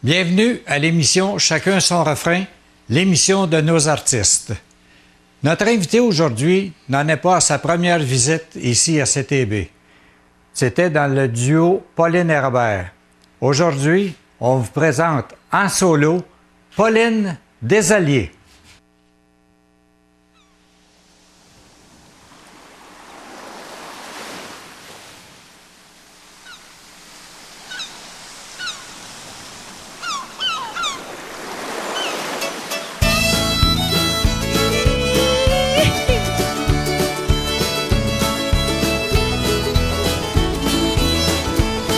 Bienvenue à l'émission Chacun son refrain, l'émission de nos artistes. Notre invité aujourd'hui n'en est pas à sa première visite ici à CTB. C'était dans le duo Pauline Herbert. Aujourd'hui, on vous présente en solo Pauline Desalliers.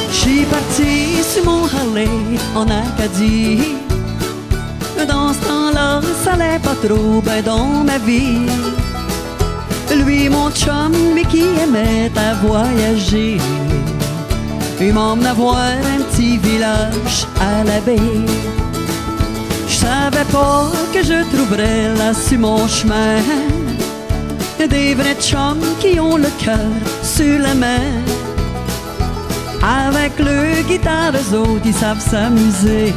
J'suis parti sur mon Harley en Acadie. Dans ce temps-là, ça allait pas trop ben dans ma vie. Lui, mon chum, lui qui aimait à voyager, il m'emmenait voir un petit village à la baie. J'savais pas que je trouverais là sur mon chemin des vrais chums qui ont le cœur sur la main. Avec le guitare, eux autres, ils savent s'amuser.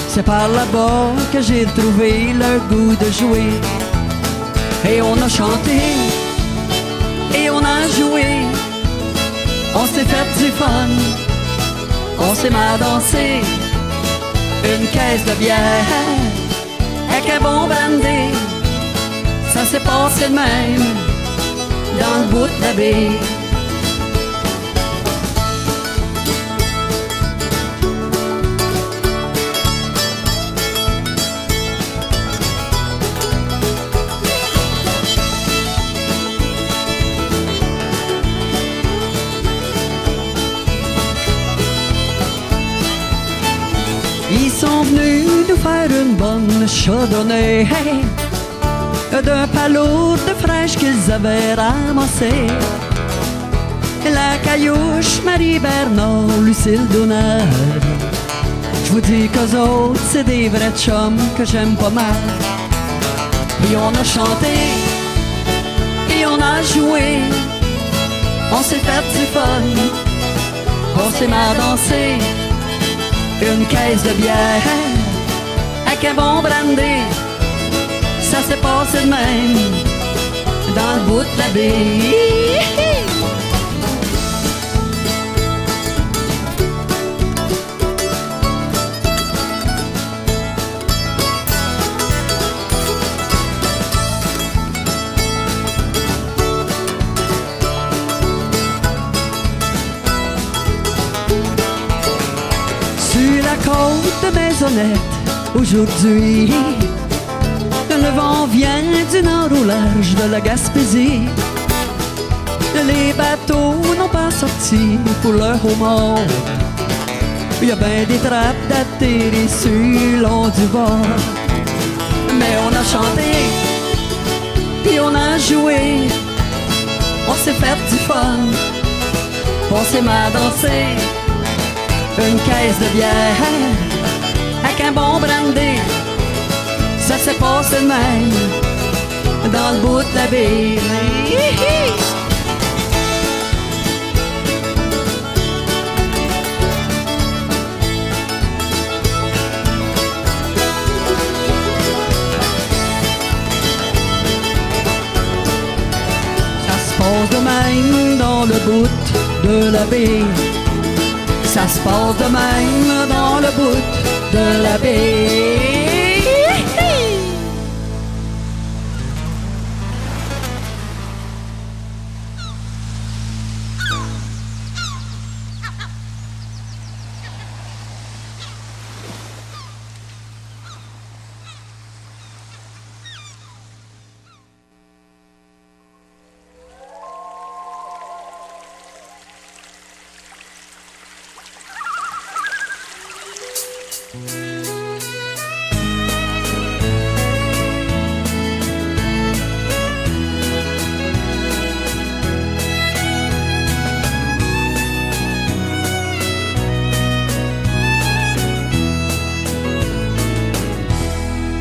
C'est par là-bas que j'ai trouvé le goût de jouer. Et on a chanté, et on a joué. On s'est fait du fun, on s'est mal dansé. Une caisse de bière, avec un bon brandy. Ça s'est passé de même, dans le bout de la baie. Ils sont venus nous faire une bonne chardonnay d'un palot de fraîche qu'ils avaient ramassé. La Caillouche, Marie-Bernard, Lucille Donner. Je vous dis qu'eux autres, c'est des vrais chums que j'aime pas mal. Et on a chanté, et on a joué. On s'est fait du fun, on s'est mal dansé. Une caisse de bière, avec un bon brandy. Ça s'est passé de même, dans le bout de la baie. Sur la côte de Maisonnette, aujourd'hui, le vent vient du nord au large de la Gaspésie. Les bateaux n'ont pas sorti pour leur homard. Il y a bien des trappes d'atterrir sur le long du bord. Mais on a chanté, puis on a joué. On s'est fait du fun, on s'est mal dansé. Une caisse de bière, avec un bon brandy. Ça s'est passé de même, dans le bout de la baie. Ça se passe de même dans le bout de la baie. Ça se passe de même dans le bout de la baie.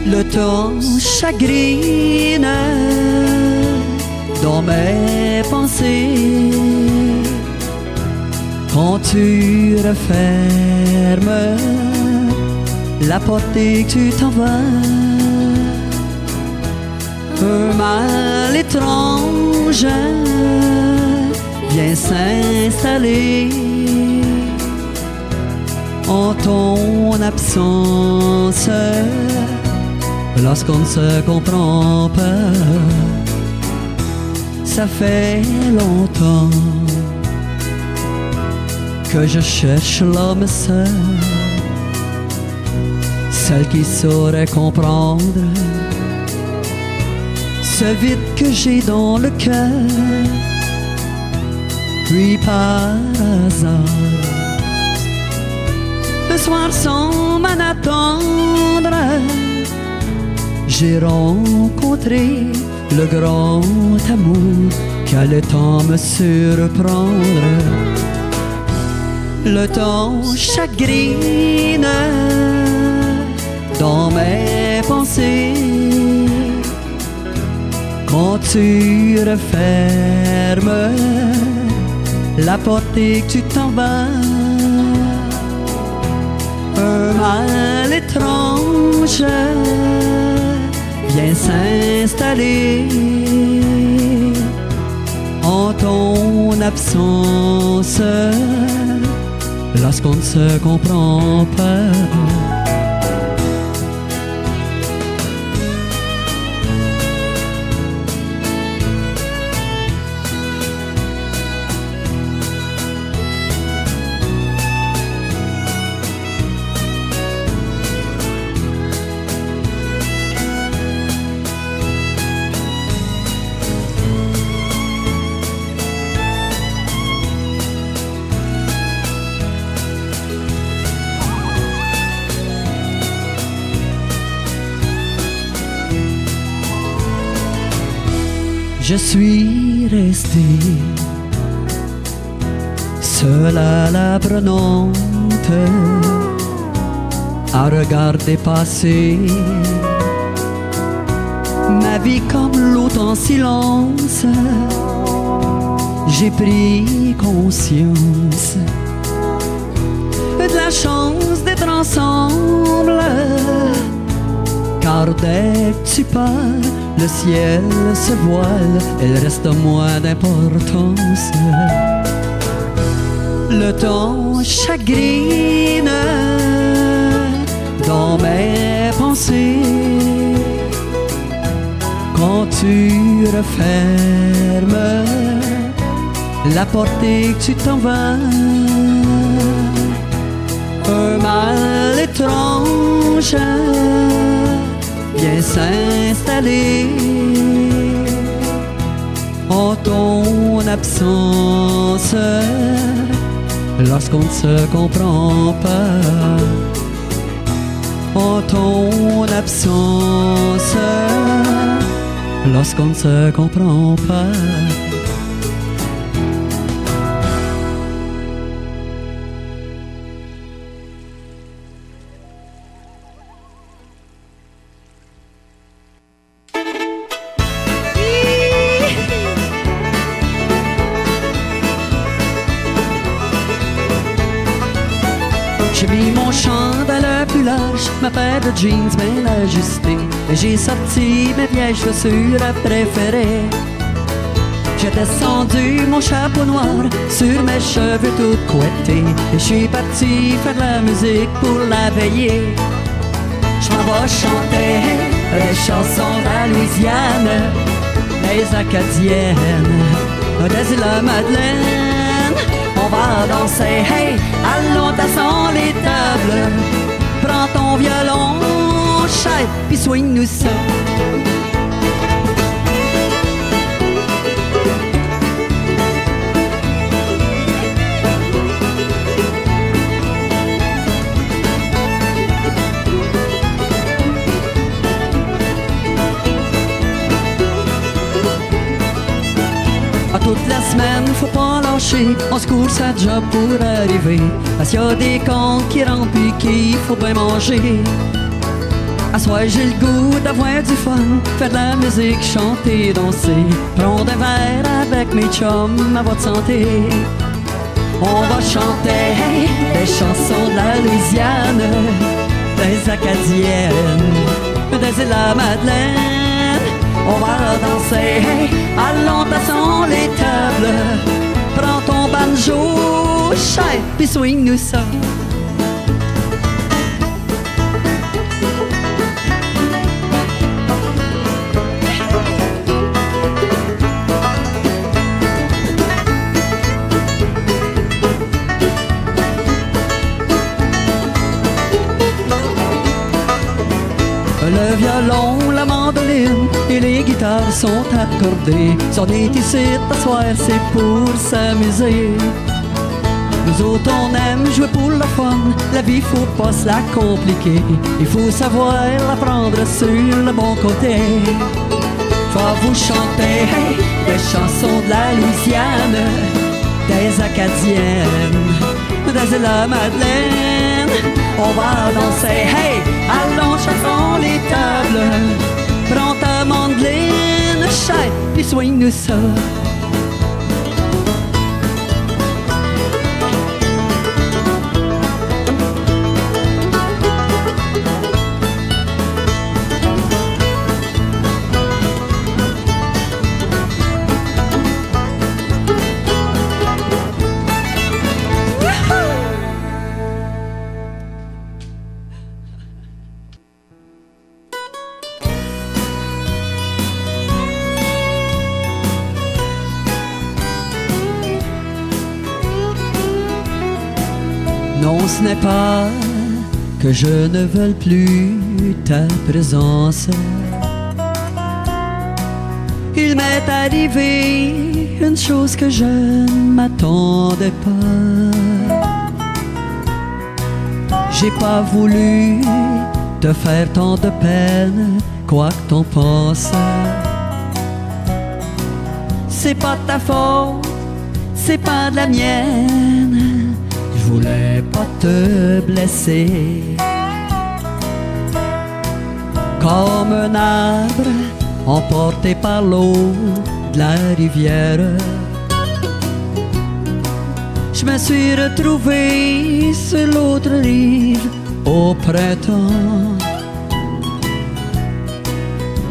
Le temps chagrine dans mes pensées quand tu refermes la porte et que tu t'en vas. Un mal étrange vient s'installer en ton absence. Lorsqu'on ne se comprend pas, ça fait longtemps que je cherche l'homme seul, celle qui saurait comprendre ce vide que j'ai dans le cœur. Puis par hasard, le soir sans m'en attendre, j'ai rencontré le grand amour qui allait tant me surprendre. Le temps chagrine dans mes pensées quand tu refermes la porte et que tu t'en vas. Un mal étrange vient s'installer en ton absence lorsqu'on ne se comprend pas. Je suis resté seul à la prenante à regarder passer ma vie comme l'eau en silence. J'ai pris conscience de la chance d'être ensemble, car dès que tu pars, le ciel se voile, il reste moins d'importance. Le temps chagrine dans mes pensées quand tu refermes la porte et que tu t'en vas. Un mal étrange vient s'installer en ton absence lorsqu'on ne se comprend pas. En ton absence lorsqu'on ne se comprend pas. J'ai mis mon chandail le plus large, ma paire de jeans bien ajustée, et j'ai sorti mes vieilles chaussures préférées. J'ai descendu mon chapeau noir sur mes cheveux tout couettés, et je suis parti faire de la musique pour la veillée. Je m'en vais chanter les chansons de la Louisiane, les Acadiennes, des îles Madeleine. On va danser, hey, allons tassons les tables. Prends ton violon, chef, puis swing-nous ça. Toute la semaine, faut pas lâcher, on se court sa job pour arriver. Parce qu'il y a des comptes qui rentrent puis qu'il faut bien manger. À soir, j'ai le goût d'avoir du fun, faire de la musique, chanter, danser. Prendre un verre avec mes chums à votre santé. On va chanter des chansons de la Louisiane, des des Acadiennes, des îles la Madeleine. On va danser, hey, allons tassons les tables. Prends ton banjo, cher, puis swing-nous ça. Le violon, la mandoline et les guitares sont accordées. Si on est ici t'asseoir, c'est pour s'amuser. Nous autres on aime jouer pour le fun. La vie faut pas se la compliquer. Il faut savoir la prendre sur le bon côté. Faut vous chanter, hey, des chansons de la Louisiane, des Acadiennes, des îles la Madeleine. On va danser, hey, allons chassons les tables. Prends ta mandoline, chef, puis swing-nous ça. Non, ce n'est pas que je ne veuille plus ta présence. Il m'est arrivé une chose que je ne m'attendais pas. J'ai pas voulu te faire tant de peine, quoi que t'en penses. C'est pas de ta faute, c'est pas de la mienne. Je voulais pas te blesser. Comme un arbre emporté par l'eau de la rivière, je me suis retrouvé sur l'autre rive au printemps.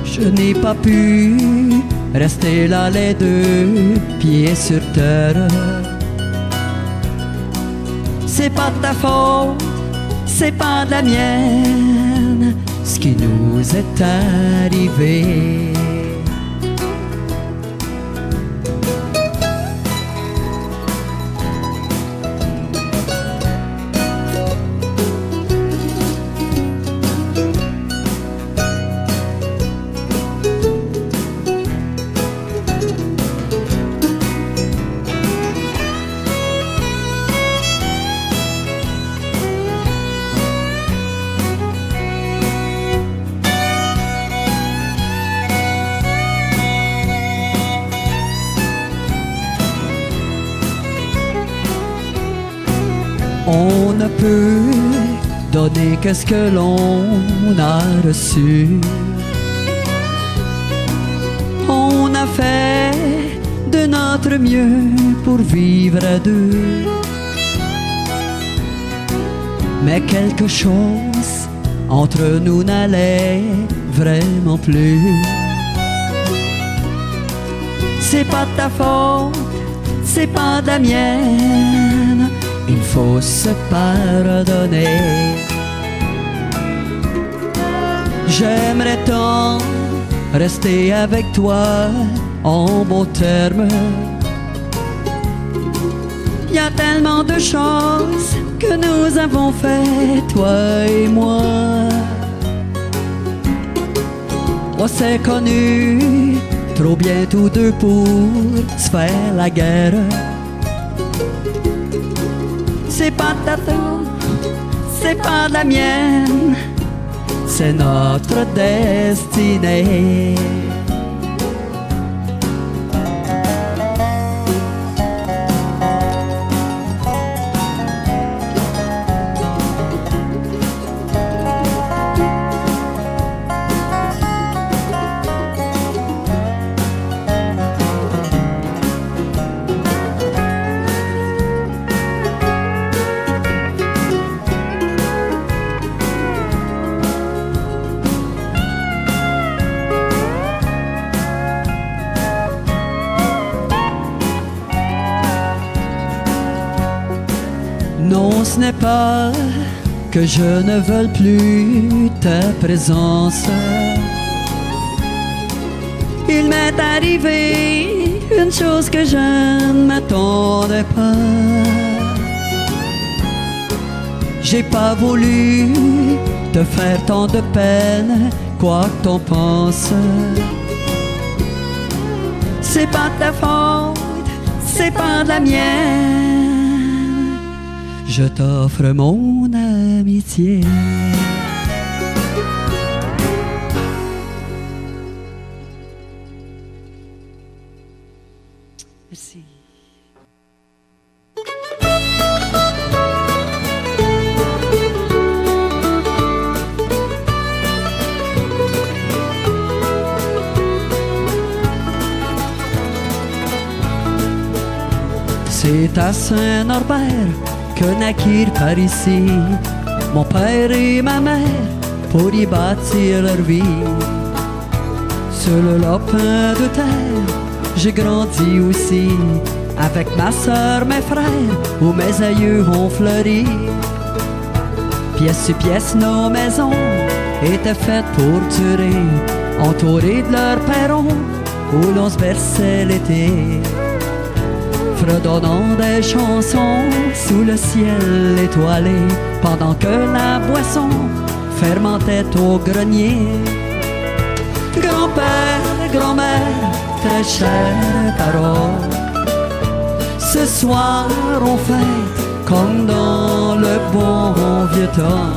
Je n'ai pas pu rester là les deux pieds sur terre. C'est pas de ta faute, c'est pas de la mienne, ce qui nous est arrivé. On ne peut donner que ce que l'on a reçu. On a fait de notre mieux pour vivre à deux. Mais quelque chose entre nous n'allait vraiment plus. C'est pas de ta faute, c'est pas de la mienne. Il faut se pardonner. J'aimerais tant rester avec toi en bons termes. Il y a tellement de choses que nous avons fait, toi et moi. On s'est connus trop bien tous deux pour se faire la guerre. C'est pas de ta faute, c'est pas de la mienne, c'est notre destinée. ce n'est pas que je ne veuille plus ta présence. Il m'est arrivé une chose que je ne m'attendais pas. J'ai pas voulu te faire tant de peine, quoi que t'en penses. C'est pas de ta faute, c'est pas de la mienne. Je t'offre mon amitié. Merci. C'est à Saint-Norbert que naquirent par ici mon père et ma mère pour y bâtir leur vie. Sur le lopin de terre, j'ai grandi aussi avec ma sœur, mes frères, où mes aïeux ont fleuri. Pièce sur pièce, nos maisons étaient faites pour durer, entourées de leurs perrons où l'on se berçait l'été. Fredonnant des chansons sous le ciel étoilé, pendant que la boisson fermentait au grenier. Grand-père, grand-mère, très chères paroles, ce soir on fête comme dans le bon vieux temps.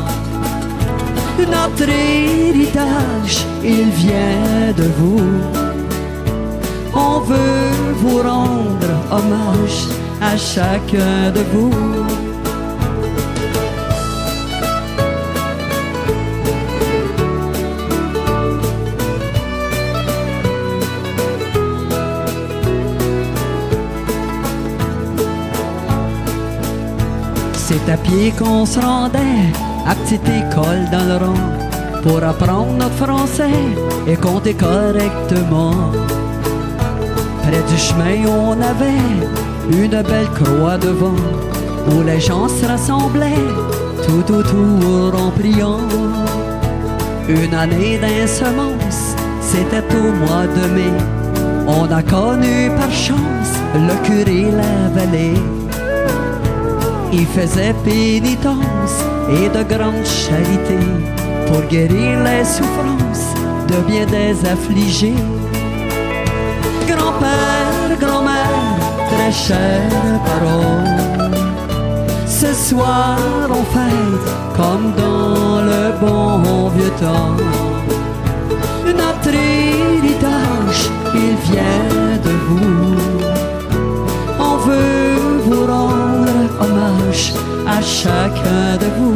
Notre héritage, il vient de vous. On veut vous rendre hommage à chacun de vous. C'est à pied qu'on se rendait à petite école dans le rang pour apprendre notre français et compter correctement. Près du chemin, on avait une belle croix devant où les gens se rassemblaient tout autour en priant. Une année d'insemence, c'était au mois de mai. On a connu par chance le curé Lavallée. Il faisait pénitence et de grande charité pour guérir les souffrances de bien des affligés. Grand-père, grand-mère, très chères paroles, ce soir on fête comme dans le bon vieux temps. Notre héritage, il vient de vous. On veut vous rendre hommage à chacun de vous.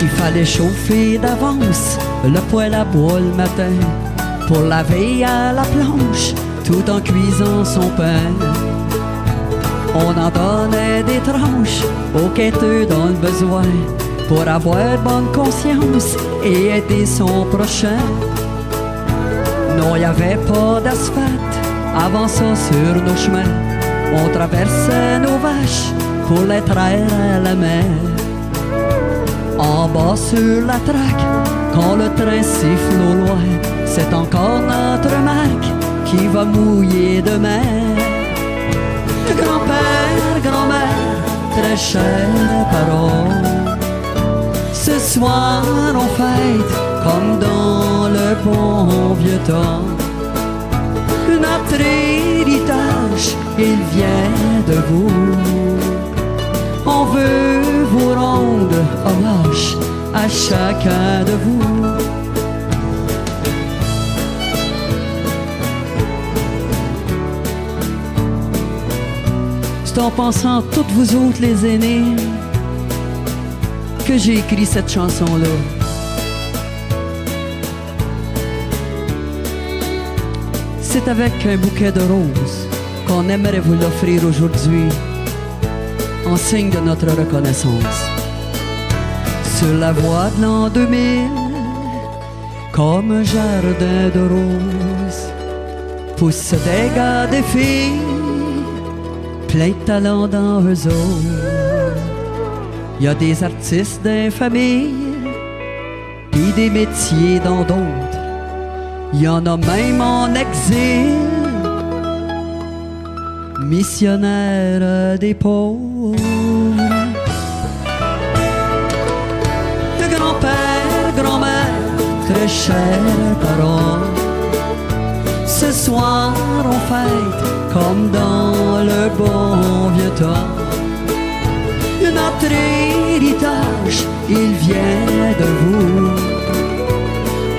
Il fallait chauffer d'avance le poêle à bois le matin pour laver à la planche tout en cuisant son pain. On en donnait des tranches aux quêteux dans le besoin pour avoir bonne conscience et aider son prochain. Non, y avait pas d'asphalte avant ça sur nos chemins. On traversait nos vaches pour les traire à la mer. En bas sur la traque, quand le train siffle au loin, c'est encore notre marque qui va mouiller demain. Grand-père, grand-mère, très chères paroles, ce soir on fête comme dans le bon vieux temps. Notre héritage, il vient de vous. On veut vous rendre hommage à chacun de vous. C'est en pensant à toutes vous autres les aînés que j'ai écrit cette chanson-là. C'est avec un bouquet de roses qu'on aimerait vous l'offrir aujourd'hui en signe de notre reconnaissance. sur la voie de l'an 2000, comme un jardin de roses, poussent des gars, des filles, plein de talent dans eux autres. Y a des artistes des familles, puis des métiers dans d'autres. Y en a même en exil, missionnaires des pauvres. Le grand-père, grand-mère, très chers parents, ce soir on fête comme dans le bon vieux temps. Notre héritage, il vient de vous.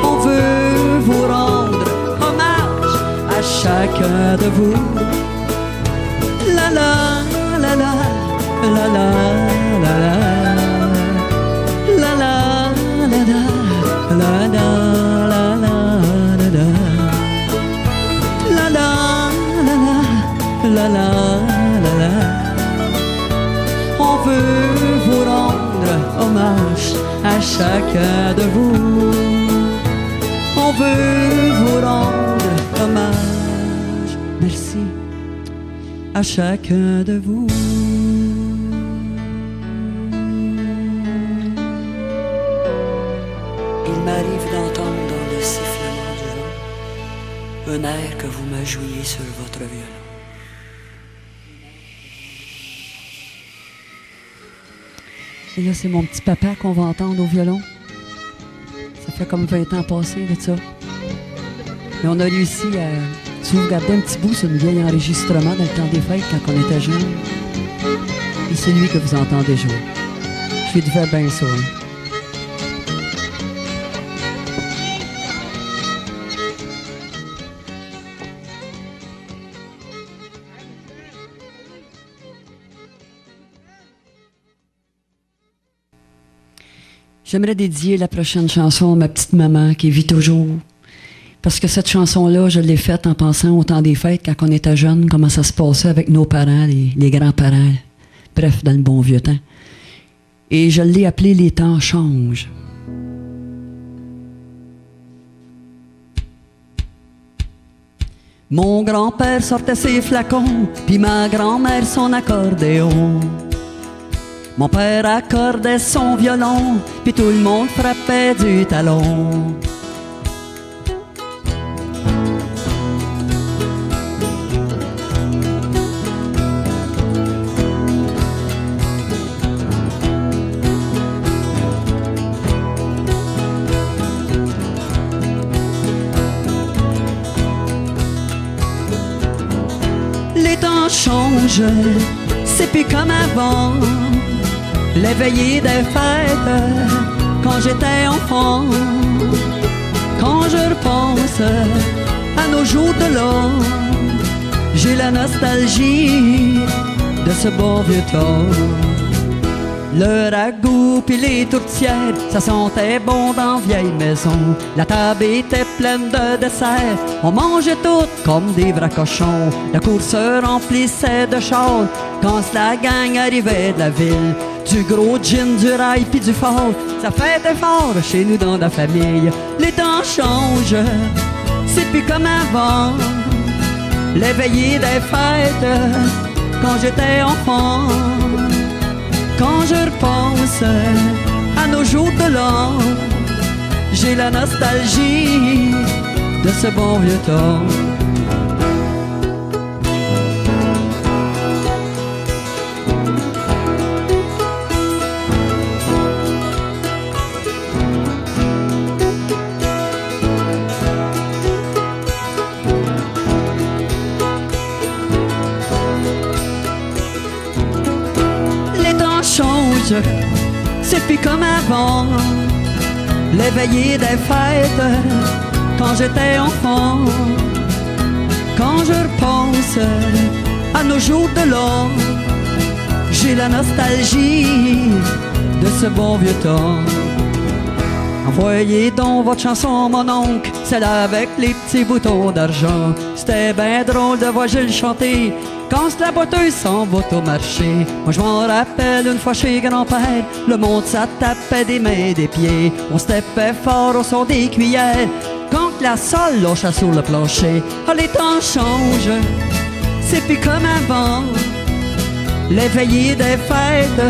On veut vous rendre hommage à chacun de vous. La la la la la la la la la la la la la la la la la la la la. On veut vous rendre hommage à chacun de vous. On veut vous rendre hommage, merci, à chacun de vous. Il m'arrive d'entendre dans le sifflement du vent un air que vous me jouiez sur votre violon. Et là, c'est mon petit papa qu'on va entendre au violon. Ça fait comme 20 ans passés de ça. Et on a réussi à sauvegarder un petit bout sur une vieille enregistrement dans le temps des fêtes quand on était jeunes. Et c'est lui que vous entendez jouer. Je lui devais bien ça. Hein. J'aimerais dédier la prochaine chanson à ma petite maman qui vit toujours. Parce que cette chanson-là, je l'ai faite en pensant au temps des fêtes, quand on était jeunes, comment ça se passait avec nos parents, les grands-parents. Bref, dans le bon vieux temps. Et je l'ai appelée « Les temps changent ». Mon grand-père sortait ses flacons, puis ma grand-mère son accordéon. Mon père accordait son violon, puis tout le monde frappait du talon. Les temps changent, c'est plus comme avant. Les veillées des fêtes, quand j'étais enfant. Quand je repense à nos jours de l'or, j'ai la nostalgie de ce bon vieux temps. Le ragoût pis les tourtières, ça sentait bon dans vieille maison. La table était pleine de desserts, on mangeait tout comme des vrais cochons. La cour se remplissait de chars quand la gang arrivait de la ville. Du gros gin, du rail pis du fort, ça fêtait fort chez nous dans la famille. Les temps changent, c'est plus comme avant. Les veillées des fêtes, quand j'étais enfant. Quand je repense à nos jours de l'an, j'ai la nostalgie de ce bon vieux temps. C'est plus comme avant. Les veillées des fêtes, quand j'étais enfant. Quand je repense à nos jours de l'or, j'ai la nostalgie de ce bon vieux temps. Envoyez donc votre chanson, mon oncle, celle avec les petits boutons d'argent. C'était bien drôle de voir Gilles chanter Quand la boiteuse s'en va au marché, moi je m'en rappelle une fois chez grand-père, le monde ça tapait des mains et des pieds, on se tapait fort au son des cuillères. Quand la sole lâcha sur le plancher, ah, les temps changent, c'est plus comme avant. Les veillées des fêtes,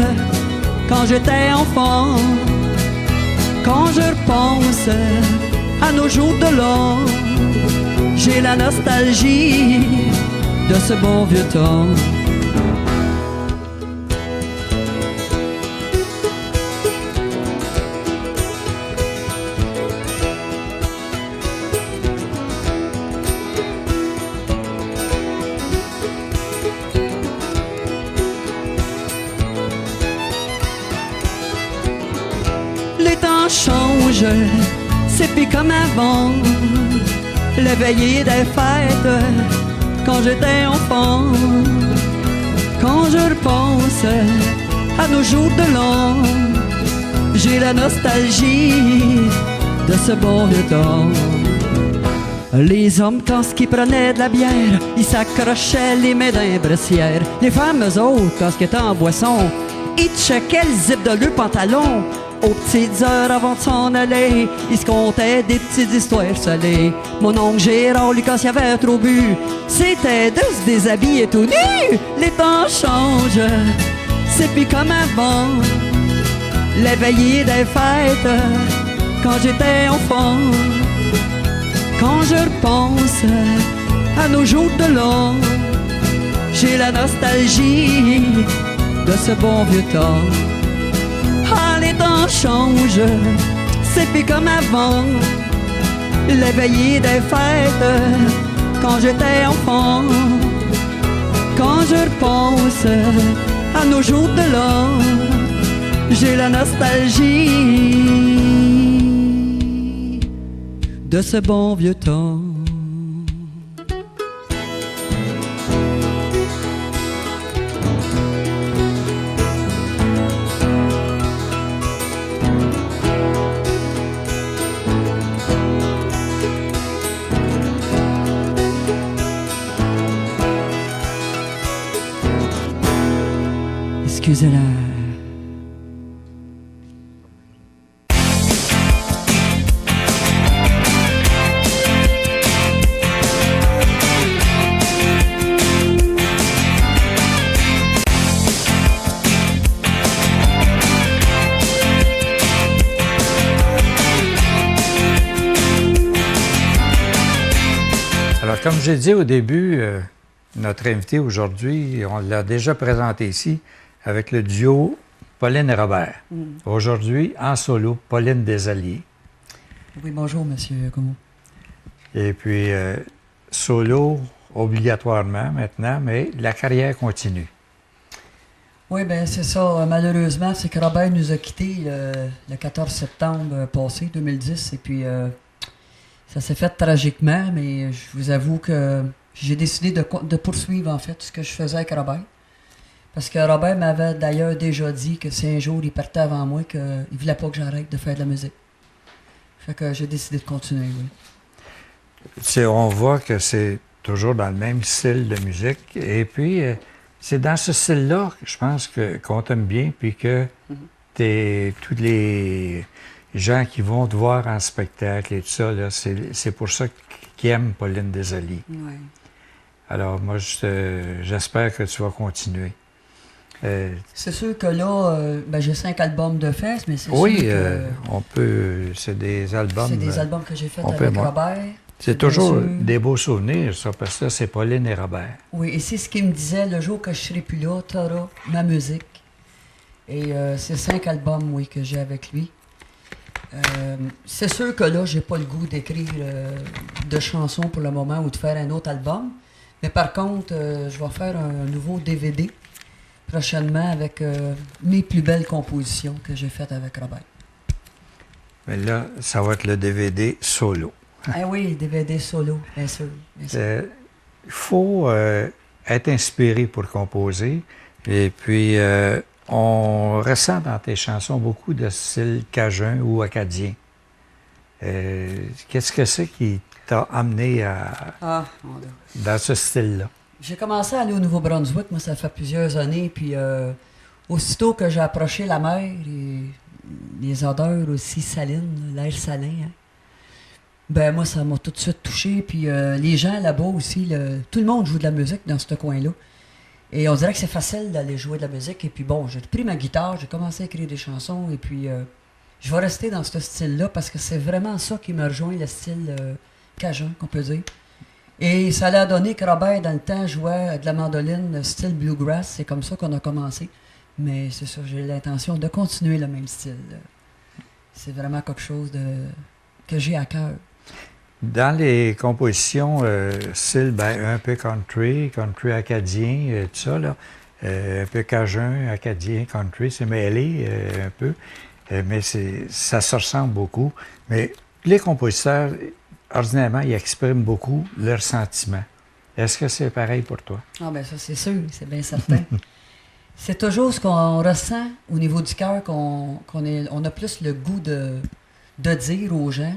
quand j'étais enfant, quand je repense à nos jours de l'an, j'ai la nostalgie de ce bon vieux temps. Les temps changent, c'est plus comme avant. Les veillées des fêtes, quand j'étais enfant, quand je repense à nos jours de l'an, j'ai la nostalgie de ce bon vieux temps. Les hommes, quand ils prenaient de la bière, ils s'accrochaient les mains d'un brassière. Les femmes, eux autres, quand ils étaient en boisson, ils checkaient le zip de leurs pantalons. Aux petites heures avant de s'en aller, ils se contaient des petites histoires salées. Mon oncle Gérard, lui, quand il avait trop bu, c'était de se déshabiller tout nu. Les temps changent, c'est plus comme avant. Les veillées des fêtes, quand j'étais enfant, quand je repense à nos jours de l'an, j'ai la nostalgie de ce bon vieux temps. Ah, les temps changent, c'est plus comme avant. Les veillées des fêtes, quand j'étais enfant, quand je repense à nos jours de l'an, j'ai la nostalgie de ce bon vieux temps. Excusez-la. Alors, comme j'ai dit au début, notre invité aujourd'hui, on l'a déjà présenté ici, avec le duo Pauline et Robert. Aujourd'hui, en solo, Pauline Desalliés. Oui, bonjour, monsieur Gaumont. Et puis, solo, obligatoirement maintenant, mais la carrière continue. Oui, bien, c'est ça. Malheureusement, c'est que Robert nous a quittés le 14 septembre passé, 2010. Et puis, ça s'est fait tragiquement, mais je vous avoue que j'ai décidé de poursuivre, en fait, ce que je faisais avec Robert. Parce que Robert m'avait d'ailleurs déjà dit que si un jour il partait avant moi, qu'il ne voulait pas que j'arrête de faire de la musique. Fait que j'ai décidé de continuer, oui. On voit que c'est toujours dans le même style de musique. Et puis, c'est dans ce style-là que je pense qu'on t'aime bien, puis que tous les gens qui vont te voir en spectacle et tout ça, c'est pour ça qu'ils aiment Pauline Desalliés. Oui. Alors, moi, j'espère que tu vas continuer. C'est sûr que là, j'ai 5 albums de fesses, mais c'est oui, sûr que... on peut... C'est des albums... C'est des albums que j'ai faits avec Robert. C'est toujours des beaux souvenirs, ça, parce que c'est Pauline et Robert. Oui, et c'est ce qu'il me disait, le jour que je serai plus là, t'auras ma musique. Et c'est 5 albums, oui, que j'ai avec lui. C'est sûr que là, j'ai pas le goût d'écrire de chansons pour le moment ou de faire un autre album. Mais par contre, je vais faire un nouveau DVD prochainement avec mes plus belles compositions que j'ai faites avec Robert. Mais là, ça va être le DVD solo. Ah oui, DVD solo, bien sûr. Bien sûr. Il faut être inspiré pour composer. Et puis, on ressent dans tes chansons beaucoup de style cajun ou acadien. Qu'est-ce que c'est qui t'a amené dans ce style-là? J'ai commencé à aller au Nouveau-Brunswick, moi, ça fait plusieurs années. Puis, aussitôt que j'ai approché la mer, les odeurs aussi salines, l'air salin, hein, ben moi, ça m'a tout de suite touché. Puis, les gens là-bas aussi, tout le monde joue de la musique dans ce coin-là. Et on dirait que c'est facile d'aller jouer de la musique. Et puis, bon, j'ai pris ma guitare, j'ai commencé à écrire des chansons. Et puis, je vais rester dans ce style-là parce que c'est vraiment ça qui me rejoint, le style cajun, qu'on peut dire. Et ça l'a donné que Robert, dans le temps, jouait de la mandoline style bluegrass. C'est comme ça qu'on a commencé. Mais c'est ça, j'ai l'intention de continuer le même style. C'est vraiment quelque chose que j'ai à cœur. Dans les compositions style un peu country acadien, tout ça, là, un peu cajun, acadien, country, c'est mêlé un peu, mais ça se ressemble beaucoup. Mais les compositeurs, ordinairement, ils expriment beaucoup leurs sentiments. Est-ce que c'est pareil pour toi? Ah ben ça, c'est sûr, c'est bien certain. C'est toujours ce qu'on ressent au niveau du cœur qu'on a plus le goût de dire aux gens,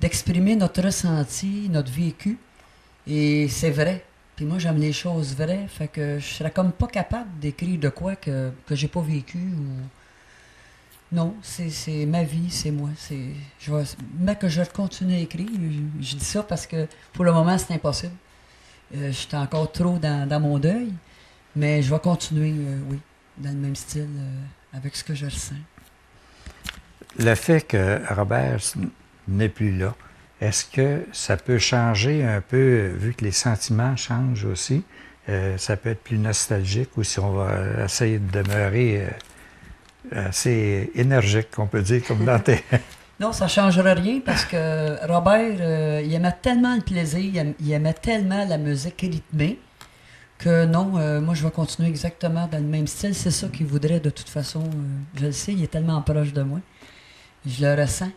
d'exprimer notre ressenti, notre vécu. Et c'est vrai. Puis moi, j'aime les choses vraies. Fait que je serais comme pas capable d'écrire de quoi que j'ai pas vécu. Non, c'est ma vie, c'est moi. Mais que je continue à écrire, je dis ça parce que pour le moment, c'est impossible. Je suis encore trop dans mon deuil. Mais je vais continuer, oui, dans le même style, avec ce que je ressens. Le fait que Robert n'est plus là, est-ce que ça peut changer un peu, vu que les sentiments changent aussi? Ça peut être plus nostalgique ou si on va essayer de demeurer assez énergique, on peut dire, comme dans tes... Non, ça ne changera rien parce que Robert, il aimait tellement le plaisir, il aimait tellement la musique rythmée que non, moi je vais continuer exactement dans le même style. C'est ça qu'il voudrait de toute façon. Je le sais, il est tellement proche de moi. Je le ressens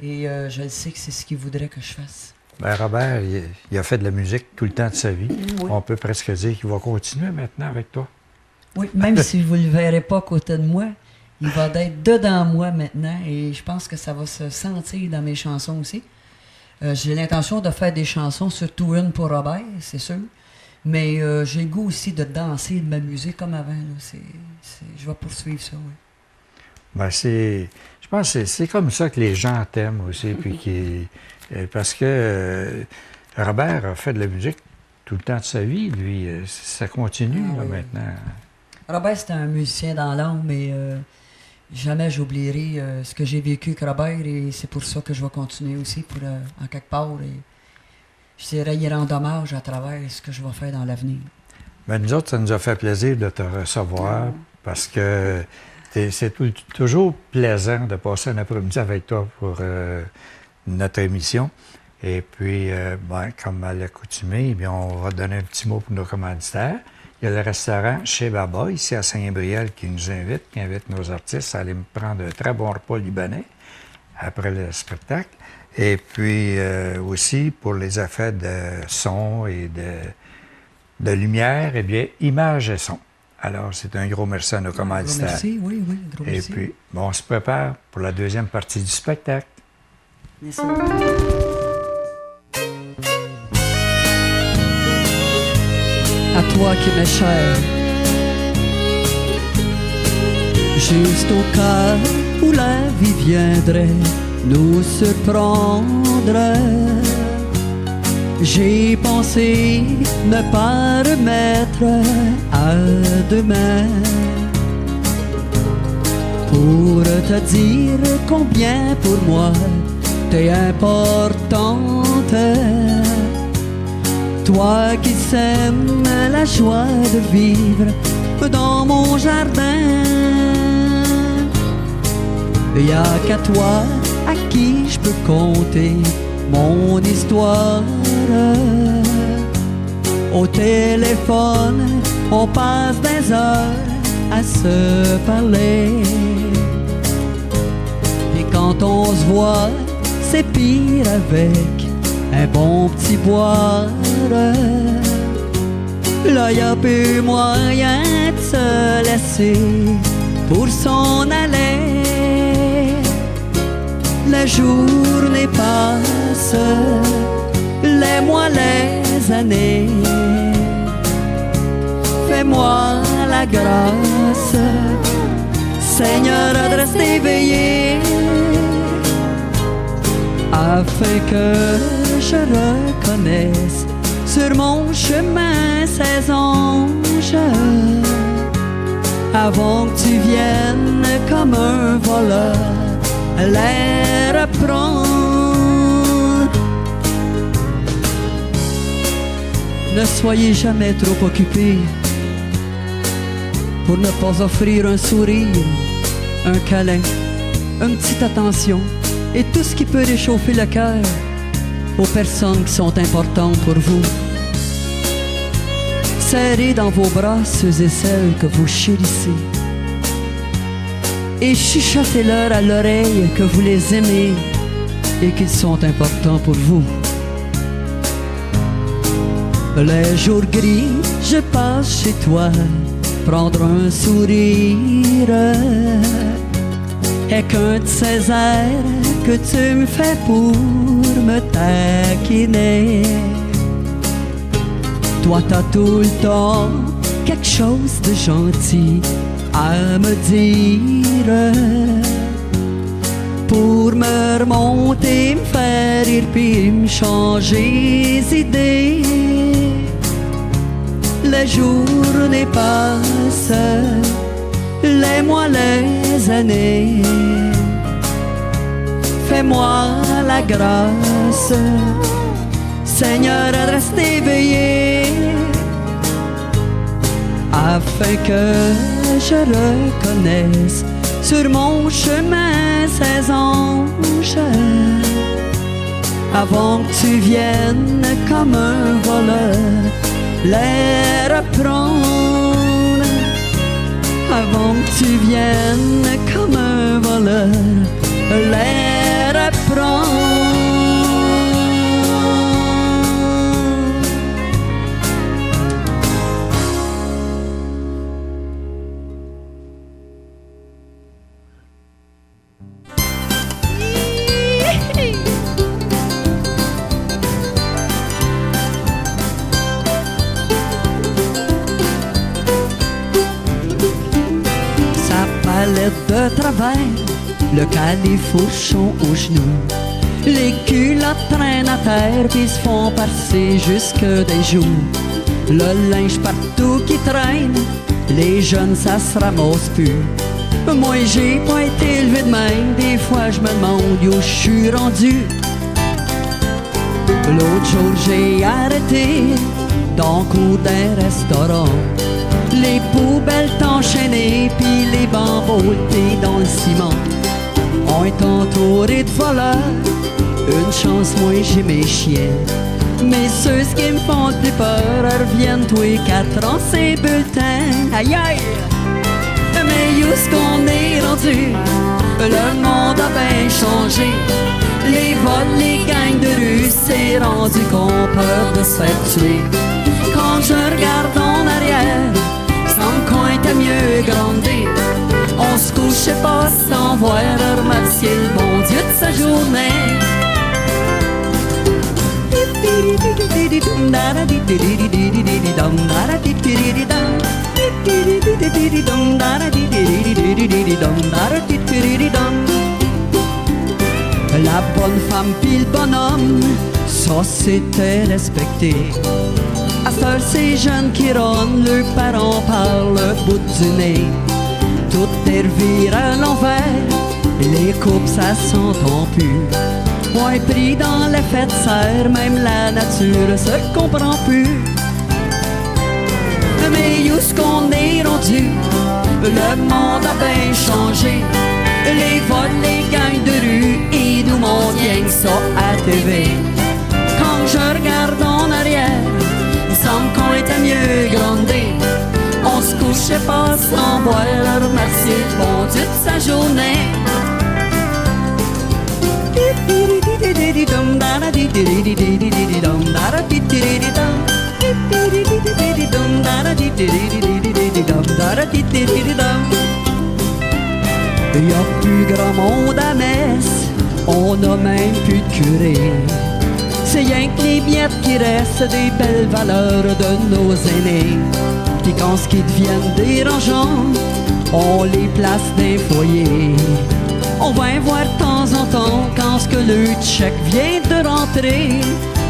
et je le sais que c'est ce qu'il voudrait que je fasse. Ben Robert, il a fait de la musique tout le temps de sa vie. Oui. On peut presque dire qu'il va continuer maintenant avec toi. Oui, même si vous ne le verrez pas à côté de moi, il va être dedans moi maintenant et je pense que ça va se sentir dans mes chansons aussi. J'ai l'intention de faire des chansons, surtout une pour Robert, c'est sûr. Mais j'ai le goût aussi de danser, de m'amuser comme avant. Là. Je vais poursuivre ça, oui. Ben je pense que c'est comme ça que les gens t'aiment aussi. Puis parce que Robert a fait de la musique tout le temps de sa vie, lui. Ça continue là, maintenant. Robert, c'était un musicien dans l'âme, mais jamais j'oublierai ce que j'ai vécu avec Robert et c'est pour ça que je vais continuer aussi, en quelque part. Et je dirais y rendre hommage à travers ce que je vais faire dans l'avenir. Ben, nous autres, ça nous a fait plaisir de te recevoir parce que c'est toujours plaisant de passer un après-midi avec toi pour notre émission. Et puis, comme à l'accoutumée, on va donner un petit mot pour nos commanditaires. Il y a le restaurant Chez Baba, ici à Saint-Gabriel, qui nous invite, qui invite nos artistes à aller me prendre un très bon repas libanais après le spectacle. Et puis aussi, pour les effets de son et de lumière, eh bien, Images et Son. Alors, c'est un gros merci à nos commanditaires. Merci, oui, gros merci. Et puis, on se prépare pour la deuxième partie du spectacle. Merci. À toi qui m'es cher, juste au cas où la vie viendrait nous surprendre, j'ai pensé ne pas remettre à demain pour te dire combien pour moi t'es importante. Toi qui sèmes la joie de vivre dans mon jardin, y a qu'à toi à qui je peux compter mon histoire. Au téléphone, on passe des heures à se parler. Et quand on se voit, c'est pire avec un bon petit boire. Là, y a plus moyen de se laisser pour s'en aller. La journée passe, les mois, les années. fais-moi la grâce, Seigneur, de rester éveillé, afin que je reconnaisse sur mon chemin ces anges, avant que tu viennes comme un voleur les reprendre. Ne soyez jamais trop occupés pour ne pas offrir un sourire, un câlin, une petite attention et tout ce qui peut réchauffer le cœur aux personnes qui sont importantes pour vous. Serrez dans vos bras ceux et celles que vous chérissez et chuchotez-leur à l'oreille que vous les aimez et qu'ils sont importants pour vous. Les jours gris, je passe chez toi, prendre un sourire, et qu'un de ces airs que tu me fais pour me taquiner. Toi t'as tout le temps quelque chose de gentil à me dire, pour me remonter, me faire rire puis me changer les idées. Les journées passent, les mois, les années. Fais-moi la grâce, Seigneur, de rester éveillé, afin que je reconnaisse sur mon chemin ces anges, avant que tu viennes comme un voleur les reprendre, avant que tu viennes comme un voleur les reprendre. De travers, le califourchon aux genoux, les culottes traînent à terre puis se font passer jusque des joues. Le linge partout qui traîne, les jeunes ça se ramasse plus. Moi j'ai pas été élevé de même, des fois je me demande où je suis rendu. L'autre jour j'ai arrêté dans le cours d'un restaurant. Les poubelles t'enchaînées, puis les bambous dans le ciment. On est entouré de voleurs, une chance moi j'ai mes chiens. Mais ceux qui me font le plus peur reviennent tous les 4 ans, c'est bulletins. Aïe aïe! Mais où est-ce qu'on est rendu? Le monde a bien changé. Les vols, les gangs de rue, c'est rendu qu'on peut de se faire tuer. Quand je regarde en arrière, semble qu'on était mieux grandi. On se couchait pas sans voir remercier le bon Dieu de sa journée. La bonne femme pis le bonhomme, ça c'était respecté. À cette heure, ces jeunes qui ronnent, leurs parents par le bout du nez. Tout est reviré à l'envers, les couples ça s'entend plus. Moins pris dans l'effet de serre, même la nature se comprend plus. Mais où est-ce qu'on est rendu? Le monde a bien changé. Les vols, les gangs de rue, ils nous montrent rien que ça à TV. Quand je regarde en arrière, il semble qu'on était mieux grandé. On se couchait pas sans boire, leur remercier le bon Dieu de sa journée. Il y a plus grand monde à messe, on n'a même plus de curé. C'est rien que les miettes qui restent des belles valeurs de nos aînés. Pis quand ce qui deviennent dérangeants, on les place d'un foyer. On va voir de temps en temps quand ce que le chèque vient de rentrer.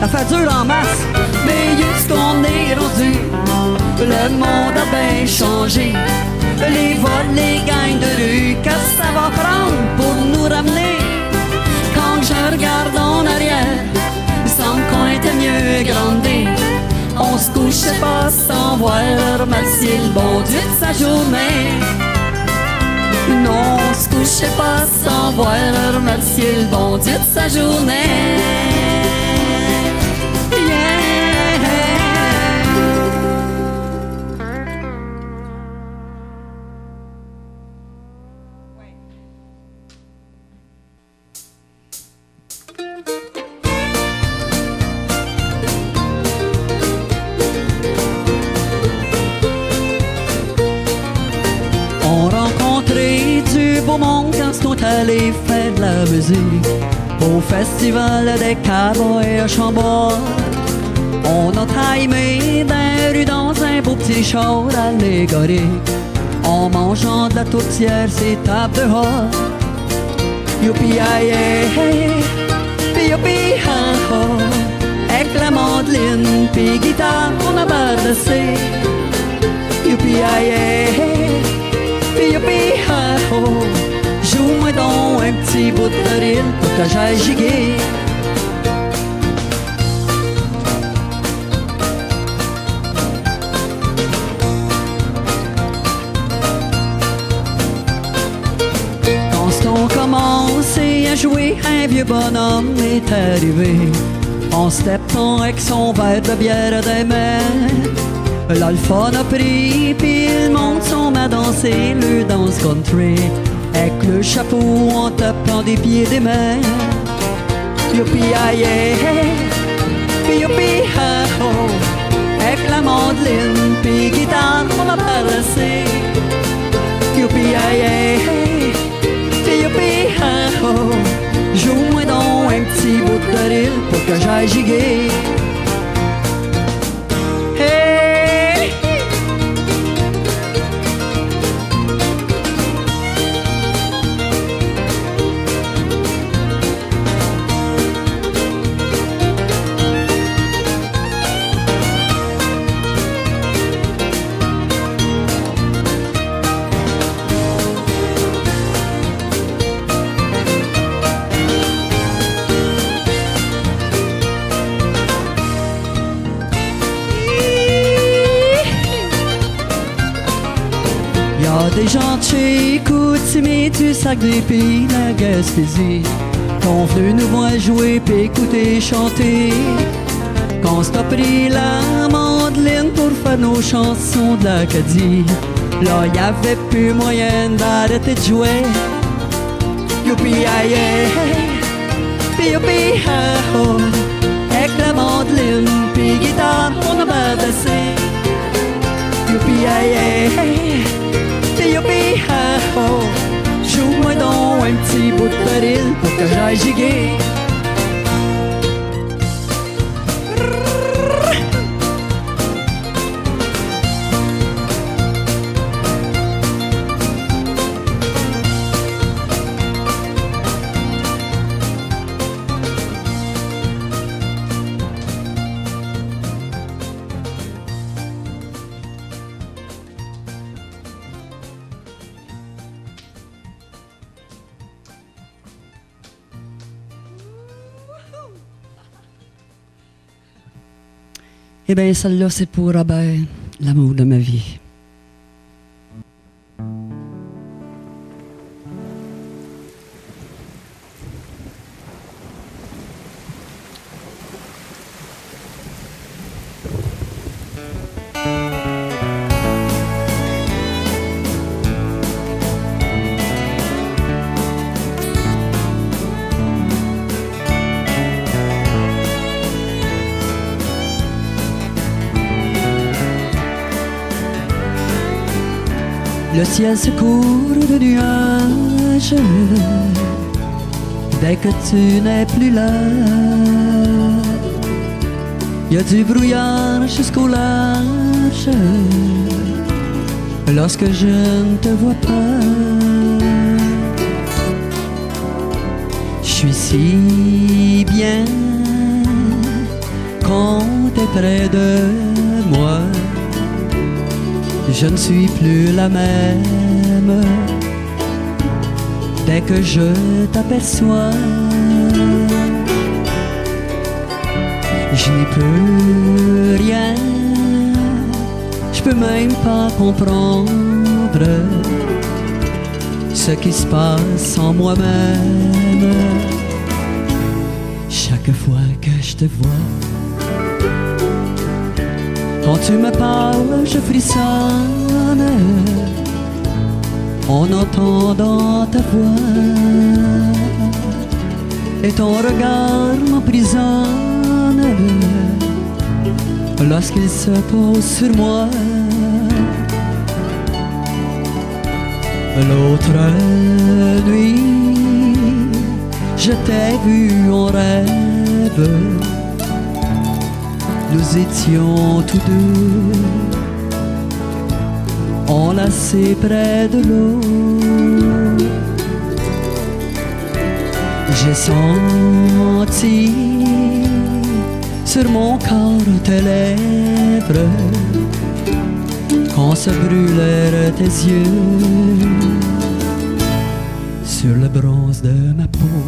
La fait dure en masse, mais juste qu'on est rendu. Le monde a bien changé. Les vols, les gangs de rue, qu'est-ce que ça va prendre pour nous ramener? Quand je regarde en arrière, il semble qu'on était mieux grandés. On se couchait pas sans voir remercier le bon Dieu de sa journée. Non, on se couchait pas sans voir remercier le bon Dieu de sa journée. Aller faire de la musique au festival des cowboys à Chambord. On a timé dans la rue dans un beau petit char allégorique, en mangeant de la tourtière ces tables dehors. Youpi aïe puis youpi ha ha, avec la mandoline puis guitare on a bardessé. Youpi aïe puis youpi ha ha, joue-moi donc un petit bout de rire pour que j'aille giguer. Quand on commençait à jouer, un vieux bonhomme est arrivé, en steppant avec son verre de bière des mains. L'alphone a pris, puis le monde s'en met à danser le dance country, avec le chapeau en tapant des pieds des mains. Youpi aïe, puis youpi ha ho, avec la mandoline puis guitare on a balancé. Youpi aïe, puis youpi ha ho, joue-moi donc un petit bout de rire pour que j'aille giguer. Des gens de chez Chicoutimi, du Saguenay, la Gaspésie, qu'on venu nous voir jouer pis écouter chanter. Quand s't'a pris la mandoline pour faire nos chansons de l'Acadie, là y'avait plus moyen d'arrêter de jouer. Youpi aïe, pis youpi ha ho, avec la mandoline pis guitare on a badassé. Youpi aïe, youpi ha ho, joue-moi donc un petit bout de rire pour que j'aille giguer. Eh bien, celle-là, c'est pour Robert, l'amour de ma vie. Le ciel se couvre de nuages dès que tu n'es plus là. Il y a du brouillard jusqu'au large lorsque je ne te vois pas. Je suis si bien quand t'es près de moi. Je ne suis plus la même dès que je t'aperçois. Je n'y peux rien, je peux même pas comprendre ce qui se passe en moi-même. Chaque fois que je te vois, quand tu me parles, je frissonne en entendant ta voix, et ton regard m'emprisonne lorsqu'il se pose sur moi. L'autre nuit, je t'ai vu en rêve. Nous étions tous deux enlacés près de l'eau. J'ai senti sur mon corps tes lèvres quand se brûlèrent tes yeux sur le bronze de ma peau.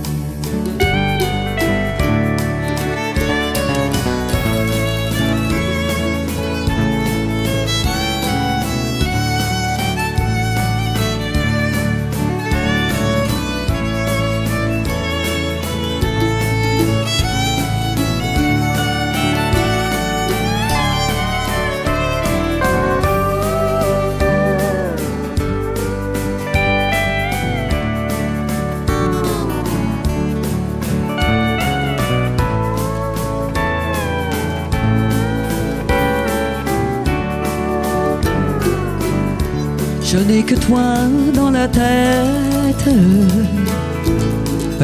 Je n'ai que toi dans la tête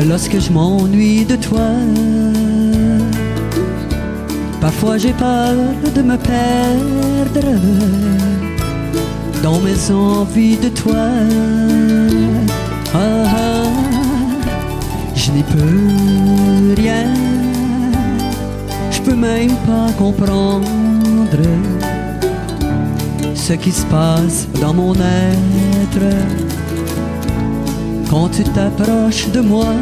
lorsque je m'ennuie de toi. Parfois j'ai peur de me perdre dans mes envies de toi. Ah, ah, je n'y peux rien, je peux même pas comprendre ce qui se passe dans mon être quand tu t'approches de moi.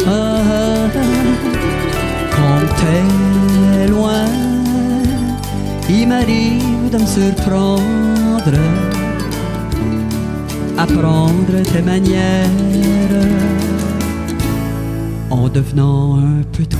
Ah, ah, quand t'es loin, il m'arrive de me surprendre à prendre tes manières en devenant un peu toi.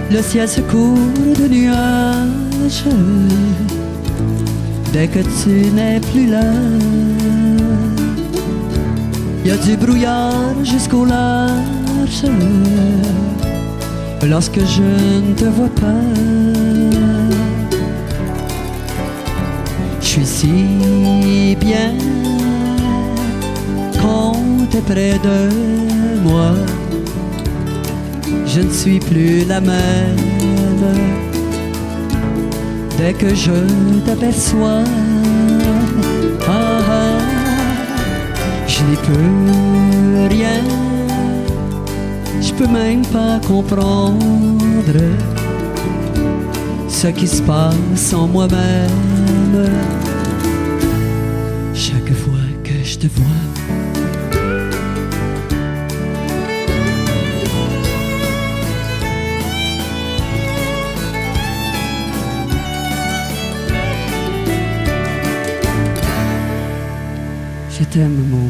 Le ciel se couvre de nuages dès que tu n'es plus là. Il y a du brouillard jusqu'au large lorsque je ne te vois pas. Je suis si bien quand t'es près de moi. Je ne suis plus la même dès que je t'aperçois. Ah, ah, je n'y peux rien, je peux même pas comprendre ce qui se passe en moi-même. Chaque fois que je te vois, je t'aime, mon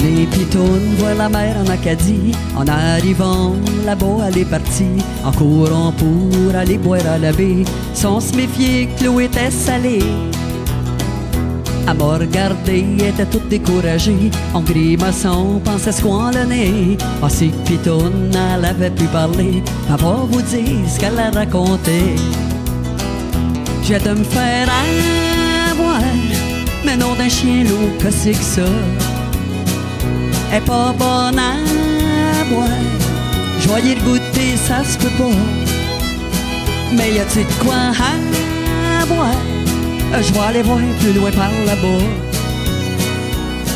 les pitounes voir la mer en Acadie. En arrivant là-bas, elle est partie en courant pour aller boire à la baie, sans se méfier que l'eau était salée. Elle m'a regardé, était toute découragée, en grimaçant, pensait se coin le nez. Ah, si pitoune, elle avait pu parler, elle va vous dire ce qu'elle a raconté. J'ai de me faire avoir, mais non d'un chien loup, que c'est que ça? Est pas bonne à boire, je vais y goûter, ça se peut pas. Mais y a-t-il de quoi à boire? Je vais aller voir plus loin par là-bas.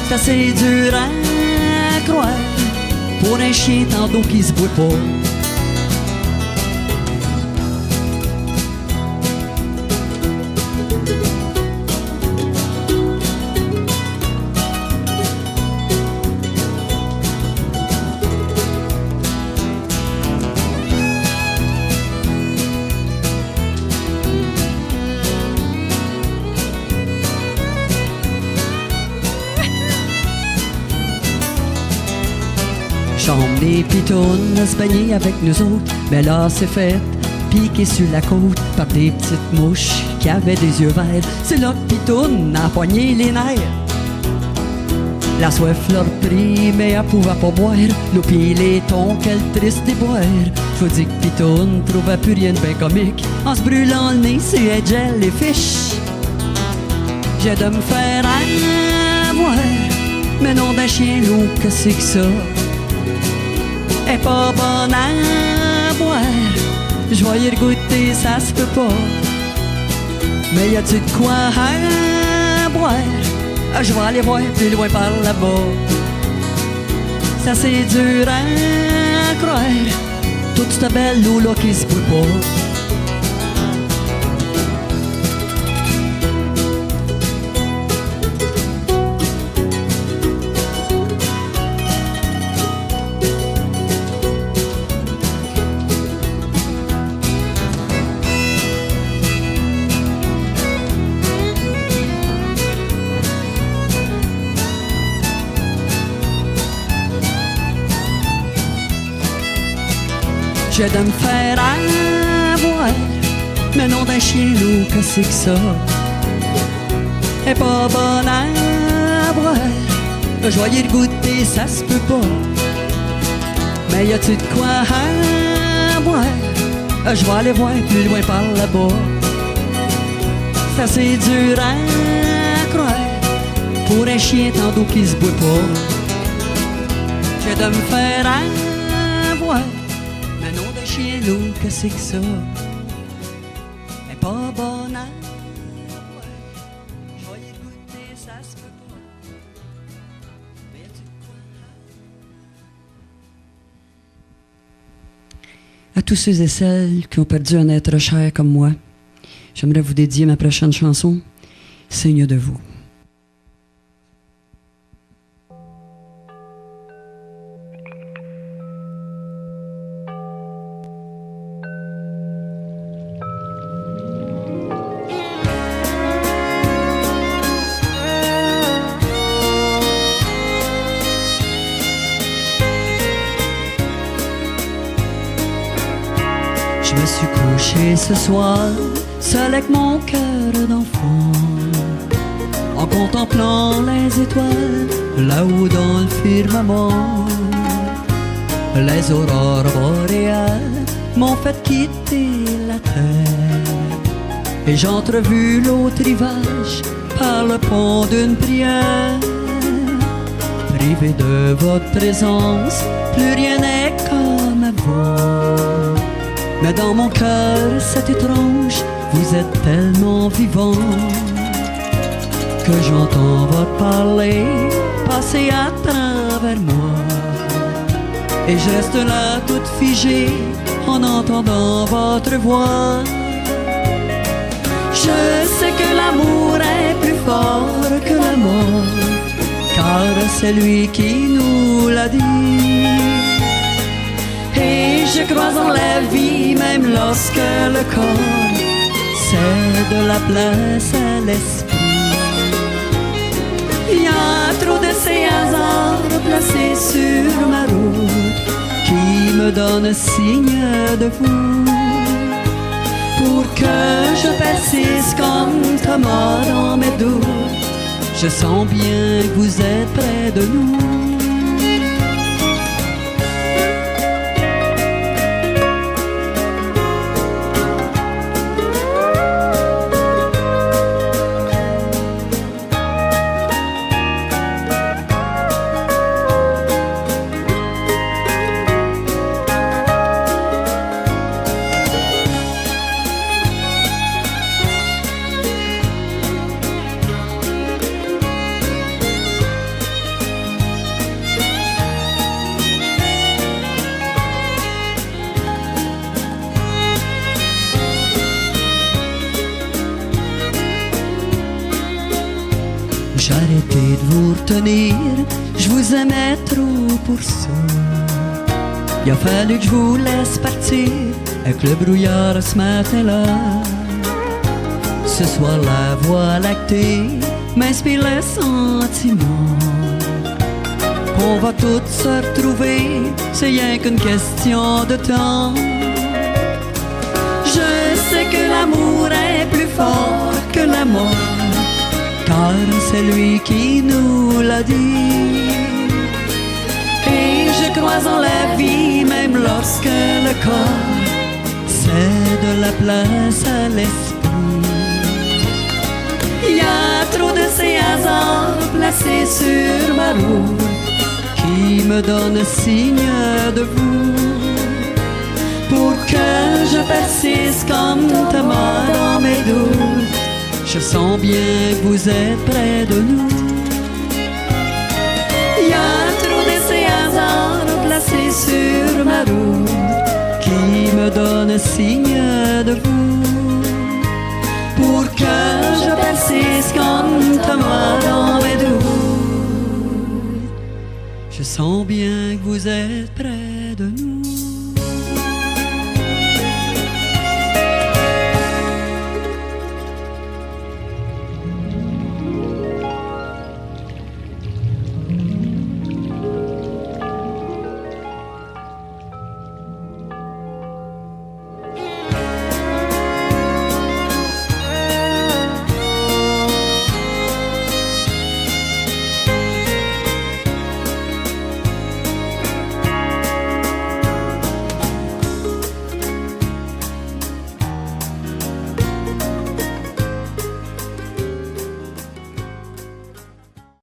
C'est assez dur à croire pour un chien tant d'eau qui se boit pas. Chambre des pitounes à se baigner avec nous autres, mais là c'est fait piquer sur la côte par des petites mouches qui avaient des yeux verts. C'est là que pitoune a poigné les nerfs. La soif leur prit, mais elle pouvait pas boire. L'eau pis les tons, quel triste déboire. Faut dire que pitoune trouvait plus rien de bien comique en se brûlant le nez sur un jellyfish. J'ai de me faire avoir, mais non d'un chien loup, que c'est que ça? Est pas bonne à boire, je vais y goûter, ça se peut pas. Mais y a-tu de quoi à boire? Je vais aller voir plus loin par là-bas. Ça c'est dur à croire, toute cette belle eau là qui se boit pas. J'ai de me faire avoir, mais non d'un chien loup, que c'est que ça? Est pas bonne à boire, je vais y goûter, ça se peut pas. Mais y a-tu de quoi à boire? Je vais aller voir plus loin par là-bas. Ça c'est dur à croire pour un chien tant d'eau qui se boit pas. J'ai de me faire avoir, chien loup, que c'est que ça? Est pas bonne à boire, je vais y goûter, ça se peut pas. Mais y a-tu de quoi? À tous ceux et celles qui ont perdu un être cher comme moi, j'aimerais vous dédier ma prochaine chanson, Signe de vous. Je me suis couché ce soir, seul avec mon cœur d'enfant, en contemplant les étoiles, là-haut dans le firmament. Les aurores boréales m'ont fait quitter la terre, et j'ai entrevu l'autre rivage par le pont d'une prière. Privé de votre présence, plus rien n'est comme avant. Mais dans mon cœur, c'est étrange, vous êtes tellement vivant que j'entends votre parler passer à travers moi. Et je reste là toute figée en entendant votre voix. Je sais que l'amour est plus fort que la mort, car c'est lui qui nous l'a dit. Et je crois en la vie, même lorsque le corps cède la place à l'esprit. Il y a trop de ces hasards placés sur ma route qui me donnent signe de vous. Pour que je persiste comme Thomas dans mes doutes, je sens bien que vous êtes près de nous. J'ai arrêté de vous retenir, je vous aimais trop pour ça. Il a fallu que je vous laisse partir avec le brouillard ce matin-là. Ce soir la voie lactée m'inspire le sentiment qu'on va toutes se retrouver, c'est rien qu'une question de temps. Je sais que l'amour est plus fort que la mort, car c'est lui qui nous l'a dit. Et je crois en la vie, même lorsque le corps cède la place à l'esprit. Il y a trop de ces hasards placés sur ma route qui me donnent signe de vous. Pour que je persiste comme Thomas dans mes doutes, je sens bien que vous êtes près de nous. Il y a trop de ces hasards placés sur ma route qui me donnent signe de vous. Pour que je persiste comme Thomas dans mes doutes, je sens bien que vous êtes près